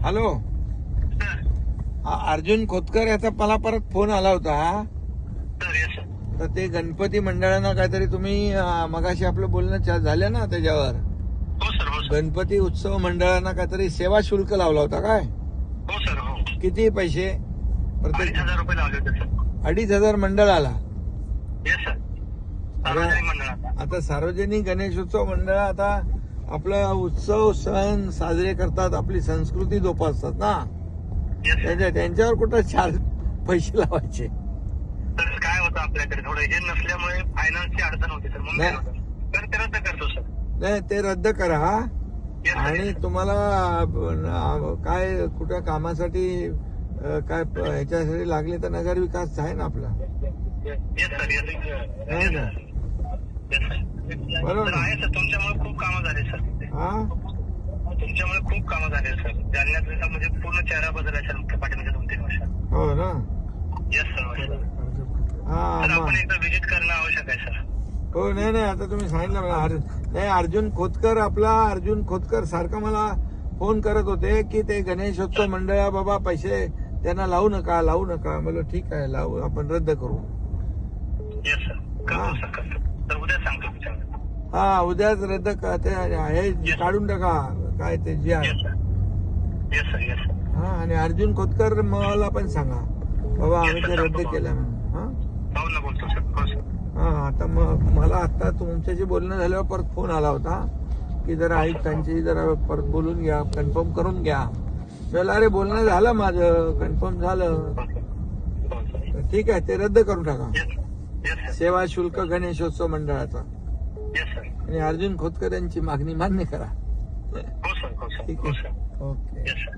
Hello, Arjun Khotkar याचा मला परत फोन आला होता. तर ते गणपती मंडळानं काहीतरी तुम्ही मगाशी आपलं बोलणं झालं ना त्याच्यावर. हो सर. हो सर. गणपती उत्सव मंडळानं काहीतरी सेवा शुल्क लावला होता काय? हो सर. हो. किती पैसे? 2,500 रुपये लावले होते सर. 2,500 मंडळाला. Yes sir. सार्वजनिक मंडळाचा. आता सार्वजनिक गणेशोत्सव मंडळ आता आपला उत्सव सण साजरे करतात, आपली संस्कृती जोपासतात ना. Yes sir. त्यांच्यावर कुठं चार पैसे लावायचे? तर काय होतं आपल्याकडे थोडं हे नसल्यामुळे फायनान्सची अडचण होती सर. म्हणून नाही. काय होतं तर ते रद्द करतो सर. नाही, ते रद्द करा. Yes sir. आणि तुम्हाला काय कुठं कामासाठी काय ह्याच्यासाठी लागले तर नगर विकास आहे ना आपला. Yes sir. येस नाही का? बरोबर सर. ना? आहे सर. तुमच्यामुळे खूप कामं झाले सर. हा, तुमच्यामुळे खूप कामं झाले सर. जालन्यात म्हणजे पूर्ण चेहरा बदलला सर पाठीमागच्या 2-3 वर्षात. हो ना. Yes sir. हा सर मग. आपण एकदा व्हिजिट करणं आवश्यक आहे सर. हो, नाही आता तुम्ही सांगितलं मला. नाही, अर्जुन खोतकर अर्जुन खोतकर सारखं मला फोन करत होते की ते गणेशोत्सव मंडळा बाबा पैसे त्यांना लावू नका. मला ठीक आहे, लावू, आपण रद्द करू. Yes sir. करतो सर. करतो. तर उद्या सांगतो तुमच्याकडे. हा, उद्याच रद्द ते हे काढून टाका काय ते जे आहे. Yes sir. Yes sir. Yes sir. हा, आणि अर्जुन खोतकर मला पण सांगा बाबा आम्ही ते रद्द केलं म्हणून. हा हो ना, बोलतो सर. हो सर. हा, आता मग मला आता तुमच्याशी बोलणं झाल्यावर परत फोन आला होता की जरा आयुक्तांची जरा परत बोलून घ्या, कन्फर्म करून घ्या. चला, अरे बोलणं झालं माझं, कन्फर्म झालं. हो सर. तर ठीक आहे, ते रद्द करून टाका येस सर. सेवा शुल्क गणेशोत्सव मंडळाचा. Yes sir. आणि अर्जुन खोतकर यांची मागणी मान्य करा. हो सर. हो सर. ठीक हो आहे, सर. ओके. Yes sir.